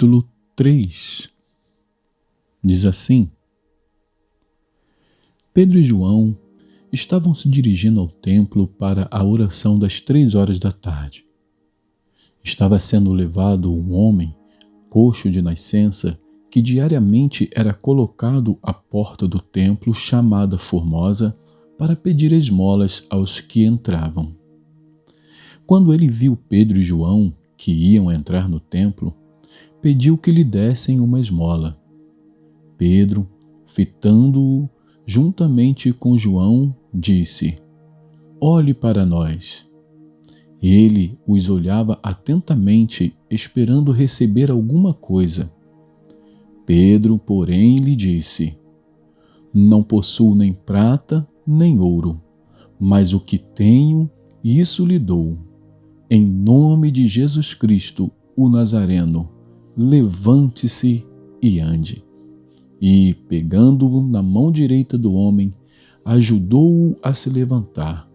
capítulo 3. Diz assim: Pedro e João estavam se dirigindo ao templo para a oração das 3 horas da tarde. Estava sendo levado um homem, coxo de nascença, que diariamente era colocado à porta do templo chamada Formosa para pedir esmolas aos que entravam. Quando ele viu Pedro e João, que iam entrar no templo, pediu que lhe dessem uma esmola. Pedro, fitando-o juntamente com João, disse: Olhe para nós. Ele os olhava atentamente, esperando receber alguma coisa. Pedro, porém, lhe disse: Não possuo nem prata, nem ouro, mas o que tenho, isso lhe dou. Em nome de Jesus Cristo, o Nazareno, levante-se e ande. E, pegando-o na mão direita do homem, ajudou-o a se levantar.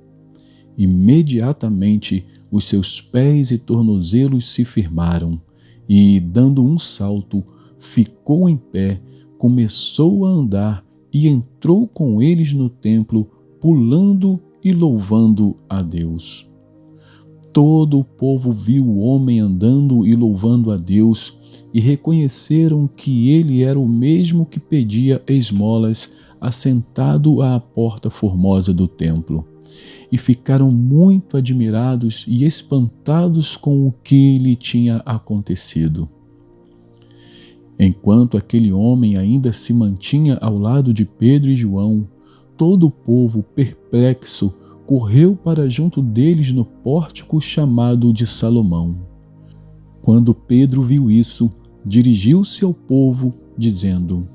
Imediatamente os seus pés e tornozelos se firmaram, e, dando um salto, ficou em pé, começou a andar e entrou com eles no templo, pulando e louvando a Deus. Todo o povo viu o homem andando e louvando a Deus e reconheceram que ele era o mesmo que pedia esmolas assentado à porta formosa do templo, e ficaram muito admirados e espantados com o que lhe tinha acontecido. Enquanto aquele homem ainda se mantinha ao lado de Pedro e João, todo o povo, perplexo, correu para junto deles no pórtico chamado de Salomão. Quando Pedro viu isso, dirigiu-se ao povo, dizendo: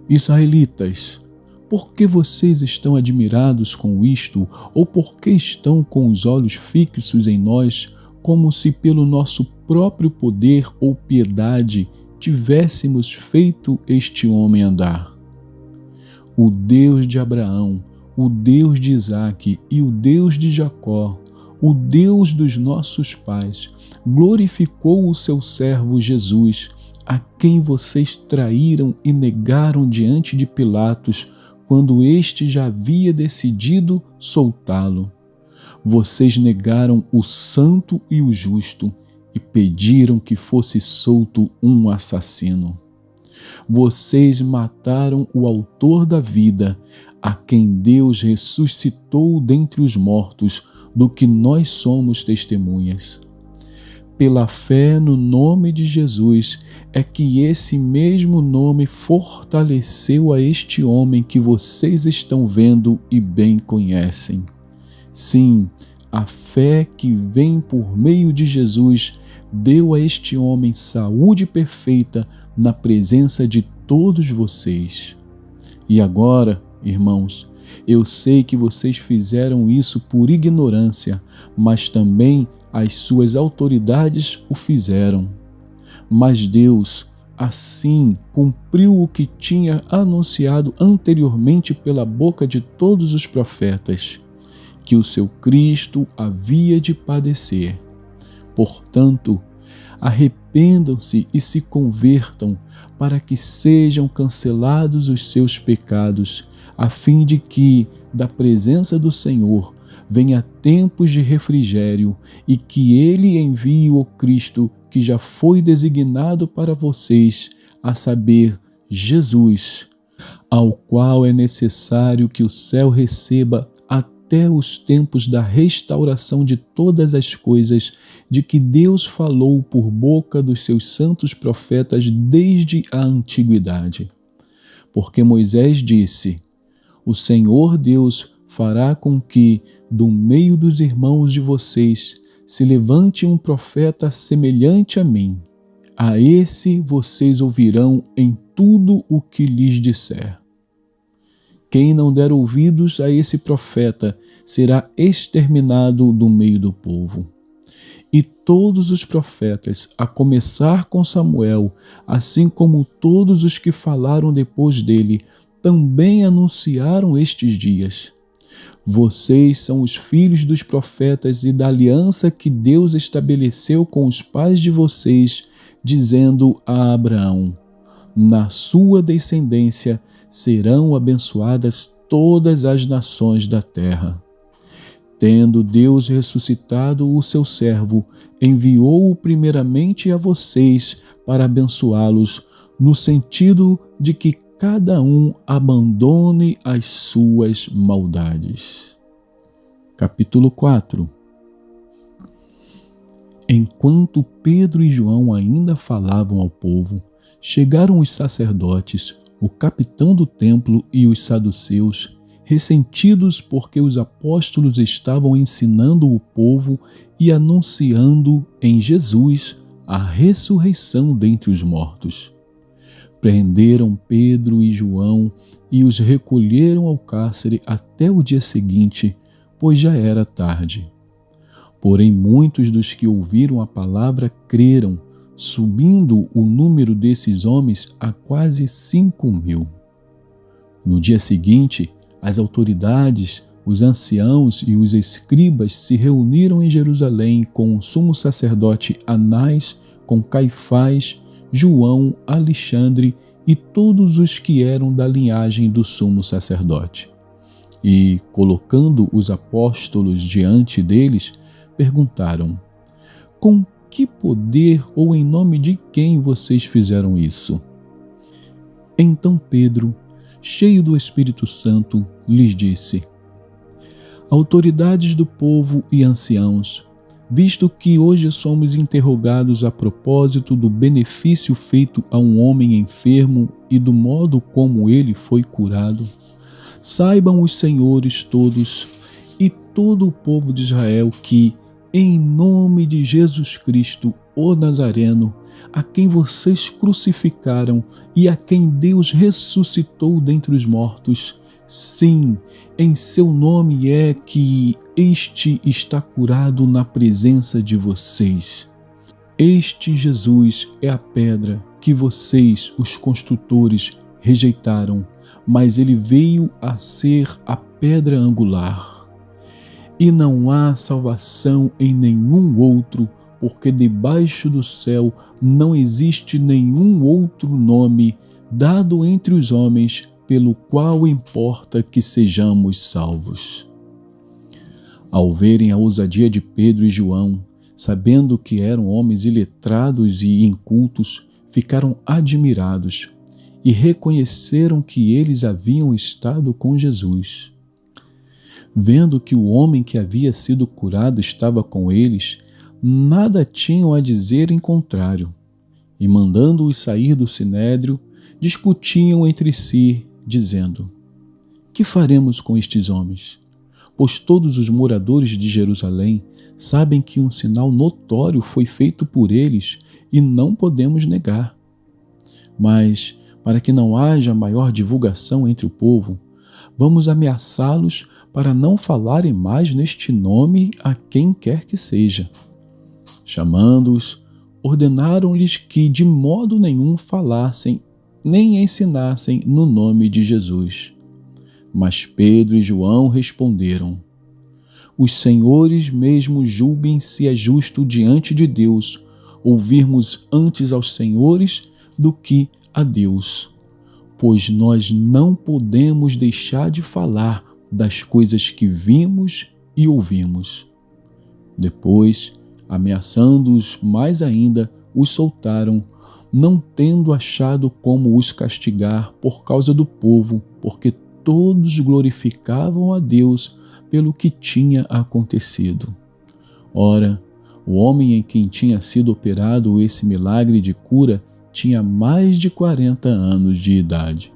Israelitas, por que vocês estão admirados com isto, ou por que estão com os olhos fixos em nós, como se pelo nosso próprio poder ou piedade tivéssemos feito este homem andar? O Deus de Abraão, o Deus de Isaque e o Deus de Jacó, o Deus dos nossos pais, glorificou o seu servo Jesus, a quem vocês traíram e negaram diante de Pilatos, quando este já havia decidido soltá-lo. Vocês negaram o santo e o justo e pediram que fosse solto um assassino. Vocês mataram o autor da vida, a quem Deus ressuscitou dentre os mortos, do que nós somos testemunhas. Pela fé no nome de Jesus é que esse mesmo nome fortaleceu a este homem que vocês estão vendo e bem conhecem. Sim, a fé que vem por meio de Jesus deu a este homem saúde perfeita na presença de todos vocês. E agora, irmãos, eu sei que vocês fizeram isso por ignorância, mas também as suas autoridades o fizeram. Mas Deus, assim, cumpriu o que tinha anunciado anteriormente pela boca de todos os profetas, que o seu Cristo havia de padecer. Portanto, arrependam-se e se convertam, para que sejam cancelados os seus pecados, a fim de que, da presença do Senhor, venha tempos de refrigério e que Ele envie o Cristo que já foi designado para vocês, a saber, Jesus, ao qual é necessário que o céu receba até os tempos da restauração de todas as coisas, de que Deus falou por boca dos seus santos profetas desde a antiguidade. Porque Moisés disse: O Senhor Deus fará com que, do meio dos irmãos de vocês, se levante um profeta semelhante a mim. A esse vocês ouvirão em tudo o que lhes disser. Quem não der ouvidos a esse profeta será exterminado do meio do povo. E todos os profetas, a começar com Samuel, assim como todos os que falaram depois dele, também anunciaram estes dias. Vocês são os filhos dos profetas e da aliança que Deus estabeleceu com os pais de vocês, dizendo a Abraão: na sua descendência serão abençoadas todas as nações da terra. Tendo Deus ressuscitado o seu servo, enviou-o primeiramente a vocês para abençoá-los, no sentido de que cada um abandone as suas maldades. Capítulo 4. Enquanto Pedro e João ainda falavam ao povo, chegaram os sacerdotes, o capitão do templo e os saduceus, ressentidos porque os apóstolos estavam ensinando o povo e anunciando em Jesus a ressurreição dentre os mortos. Prenderam Pedro e João e os recolheram ao cárcere até o dia seguinte, pois já era tarde. Porém, muitos dos que ouviram a palavra creram, subindo o número desses homens a quase 5.000. No dia seguinte, as autoridades, os anciãos e os escribas se reuniram em Jerusalém com o sumo sacerdote Anás, com Caifás, João, Alexandre e todos os que eram da linhagem do sumo sacerdote. E, colocando os apóstolos diante deles, perguntaram: com que poder ou em nome de quem vocês fizeram isso? Então Pedro, cheio do Espírito Santo, lhes disse: autoridades do povo e anciãos, visto que hoje somos interrogados a propósito do benefício feito a um homem enfermo e do modo como ele foi curado, saibam os senhores todos e todo o povo de Israel que, em nome de Jesus Cristo, o Nazareno, a quem vocês crucificaram e a quem Deus ressuscitou dentre os mortos, sim, em seu nome é que este está curado na presença de vocês. Este Jesus é a pedra que vocês, os construtores, rejeitaram, mas ele veio a ser a pedra angular. E não há salvação em nenhum outro, porque debaixo do céu não existe nenhum outro nome dado entre os homens pelo qual importa que sejamos salvos. Ao verem a ousadia de Pedro e João, sabendo que eram homens iletrados e incultos, ficaram admirados e reconheceram que eles haviam estado com Jesus. Vendo que o homem que havia sido curado estava com eles, nada tinham a dizer em contrário, e mandando-os sair do sinédrio, discutiam entre si, dizendo: que faremos com estes homens? Pois todos os moradores de Jerusalém sabem que um sinal notório foi feito por eles e não podemos negar. Mas, para que não haja maior divulgação entre o povo, vamos ameaçá-los para não falarem mais neste nome a quem quer que seja. Chamando-os, ordenaram-lhes que de modo nenhum falassem nem ensinassem no nome de Jesus. Mas Pedro e João responderam: os senhores mesmo julguem se é justo diante de Deus ouvirmos antes aos senhores do que a Deus, pois nós não podemos deixar de falar das coisas que vimos e ouvimos. Depois, ameaçando-os mais ainda, os soltaram, não tendo achado como os castigar por causa do povo, porque todos glorificavam a Deus pelo que tinha acontecido. Ora, o homem em quem tinha sido operado esse milagre de cura tinha mais de 40 anos de idade.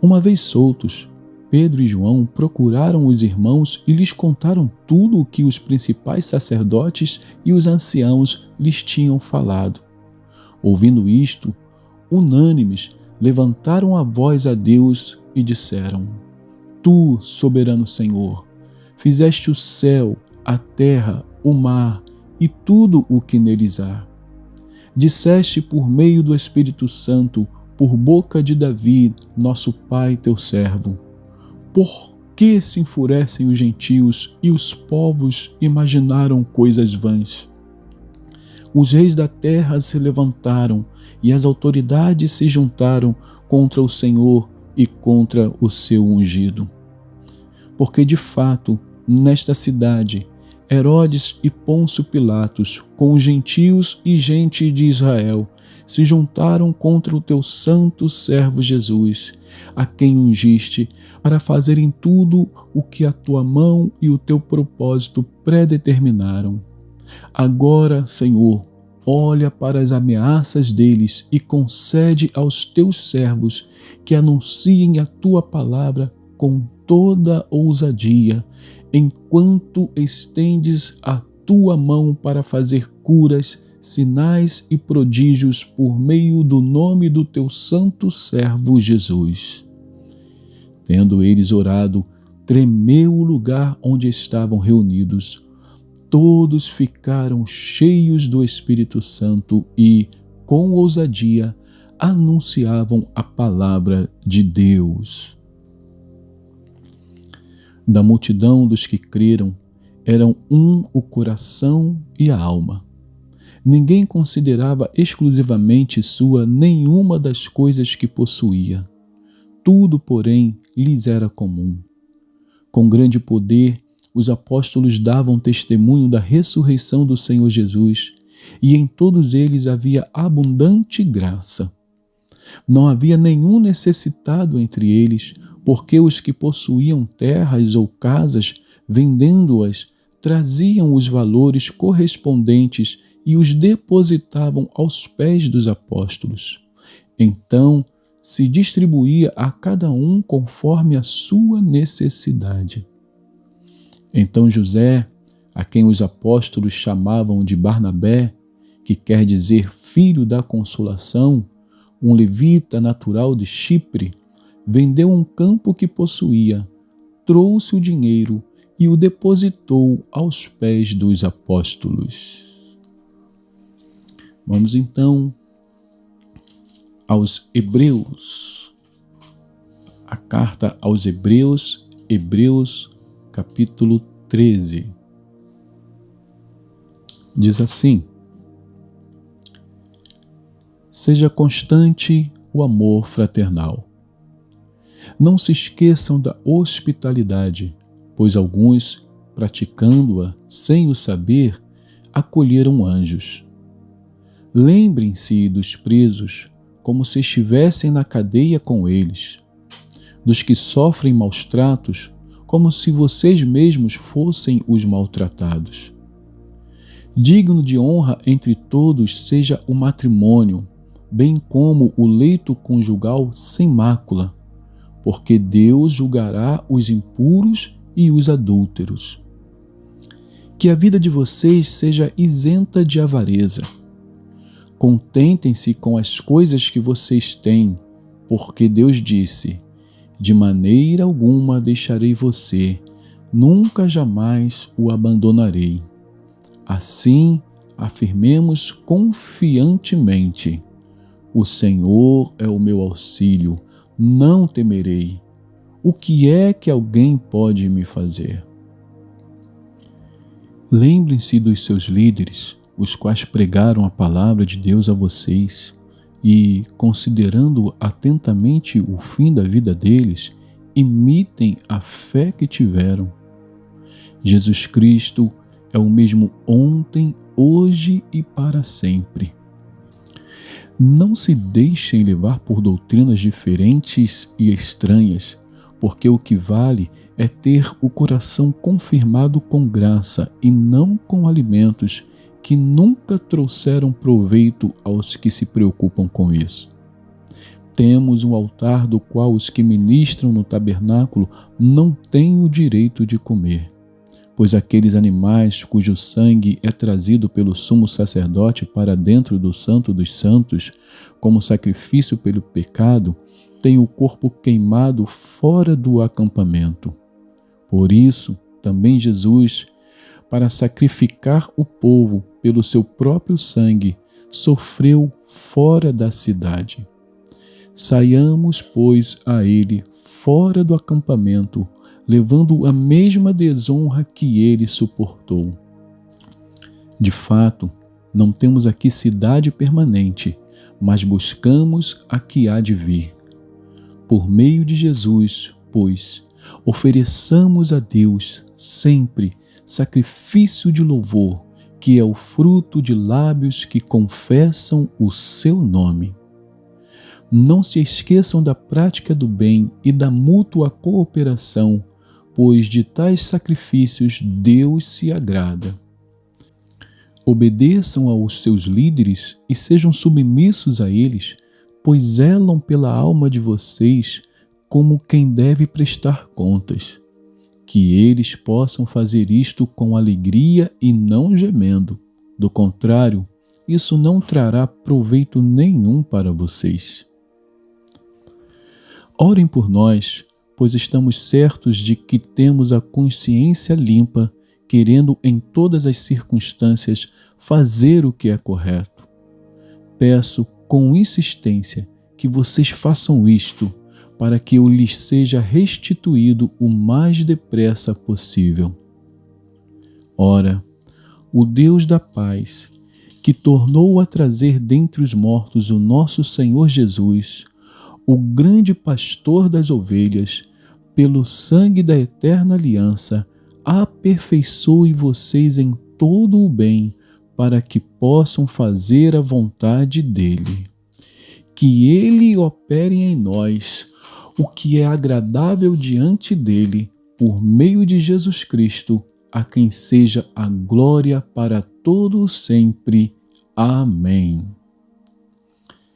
Uma vez soltos, Pedro e João procuraram os irmãos e lhes contaram tudo o que os principais sacerdotes e os anciãos lhes tinham falado. Ouvindo isto, unânimes, levantaram a voz a Deus e disseram: Tu, soberano Senhor, fizeste o céu, a terra, o mar e tudo o que neles há. Disseste por meio do Espírito Santo, por boca de Davi, nosso pai, teu servo: por que se enfurecem os gentios e os povos imaginaram coisas vãs? Os reis da terra se levantaram e as autoridades se juntaram contra o Senhor e contra o seu ungido. Porque de fato, nesta cidade, Herodes e Pôncio Pilatos, com os gentios e gente de Israel, se juntaram contra o teu santo servo Jesus, a quem ungiste, para fazerem tudo o que a tua mão e o teu propósito predeterminaram. Agora, Senhor, olha para as ameaças deles e concede aos teus servos que anunciem a tua palavra com toda ousadia, enquanto estendes a tua mão para fazer curas, sinais e prodígios por meio do nome do teu santo servo Jesus. Tendo eles orado, tremeu o lugar onde estavam reunidos. Todos ficaram cheios do Espírito Santo e, com ousadia, anunciavam a palavra de Deus. Da multidão dos que creram, eram um o coração e a alma. Ninguém considerava exclusivamente sua nenhuma das coisas que possuía. Tudo, porém, lhes era comum. Com grande poder, os apóstolos davam testemunho da ressurreição do Senhor Jesus, e em todos eles havia abundante graça. Não havia nenhum necessitado entre eles, porque os que possuíam terras ou casas, vendendo-as, traziam os valores correspondentes e os depositavam aos pés dos apóstolos. Então se distribuía a cada um conforme a sua necessidade. Então José, a quem os apóstolos chamavam de Barnabé, que quer dizer filho da consolação, um levita natural de Chipre, vendeu um campo que possuía, trouxe o dinheiro e o depositou aos pés dos apóstolos. Vamos então aos Hebreus. A carta aos Hebreus, Hebreus capítulo 13. Diz assim: seja constante o amor fraternal. Não se esqueçam da hospitalidade, pois alguns, praticando-a sem o saber, acolheram anjos. Lembrem-se dos presos, como se estivessem na cadeia com eles, dos que sofrem maus tratos, como se vocês mesmos fossem os maltratados. Digno de honra entre todos seja o matrimônio, bem como o leito conjugal sem mácula, porque Deus julgará os impuros e os adúlteros. Que a vida de vocês seja isenta de avareza. Contentem-se com as coisas que vocês têm, porque Deus disse: de maneira alguma deixarei você, nunca jamais o abandonarei. Assim, afirmemos confiantemente: o Senhor é o meu auxílio, não temerei. O que é que alguém pode me fazer? Lembrem-se dos seus líderes, os quais pregaram a palavra de Deus a vocês, e, considerando atentamente o fim da vida deles, imitem a fé que tiveram. Jesus Cristo é o mesmo ontem, hoje e para sempre. Não se deixem levar por doutrinas diferentes e estranhas, porque o que vale é ter o coração confirmado com graça e não com alimentos que nunca trouxeram proveito aos que se preocupam com isso. Temos um altar do qual os que ministram no tabernáculo não têm o direito de comer, pois aqueles animais cujo sangue é trazido pelo sumo sacerdote para dentro do Santo dos Santos, como sacrifício pelo pecado, têm o corpo queimado fora do acampamento. Por isso, também Jesus, para sacrificar o povo pelo seu próprio sangue, sofreu fora da cidade. Saiamos, pois, a ele fora do acampamento, levando a mesma desonra que ele suportou. De fato, Não temos aqui cidade permanente, mas buscamos a que há de vir. Por meio de Jesus, pois, ofereçamos a Deus sempre sacrifício de louvor, que é o fruto de lábios que confessam o seu nome. Não se esqueçam da prática do bem e da mútua cooperação, pois de tais sacrifícios Deus se agrada. Obedeçam aos seus líderes e sejam submissos a eles, pois zelam pela alma de vocês como quem deve prestar contas. Que eles possam fazer isto com alegria e não gemendo. Do contrário, isso não trará proveito nenhum para vocês. Orem por nós, pois estamos certos de que temos a consciência limpa, querendo em todas as circunstâncias fazer o que é correto. Peço com insistência que vocês façam isto, para que eu lhes seja restituído o mais depressa possível. Ora, o Deus da paz, que tornou a trazer dentre os mortos o nosso Senhor Jesus, o grande pastor das ovelhas, pelo sangue da eterna aliança, aperfeiçoe vocês em todo o bem, para que possam fazer a vontade dele. Que ele opere em nós o que é agradável diante dele, por meio de Jesus Cristo, a quem seja a glória para todo sempre. Amém.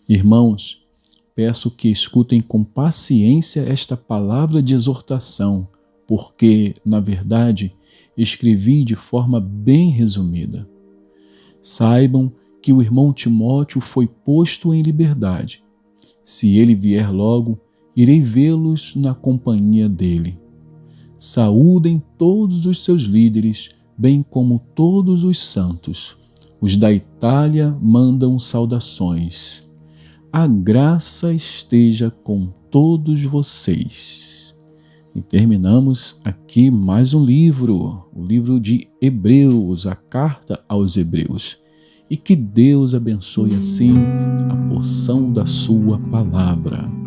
Irmãos, peço que escutem com paciência esta palavra de exortação, porque, na verdade, escrevi de forma bem resumida. Saibam que o irmão Timóteo foi posto em liberdade. Se ele vier logo, irei vê-los na companhia dele. Saúdem todos os seus líderes, bem como todos os santos. Os da Itália mandam saudações. A graça esteja com todos vocês. E terminamos aqui mais um livro, o livro de Hebreus, a carta aos Hebreus. E que Deus abençoe assim a porção da sua palavra.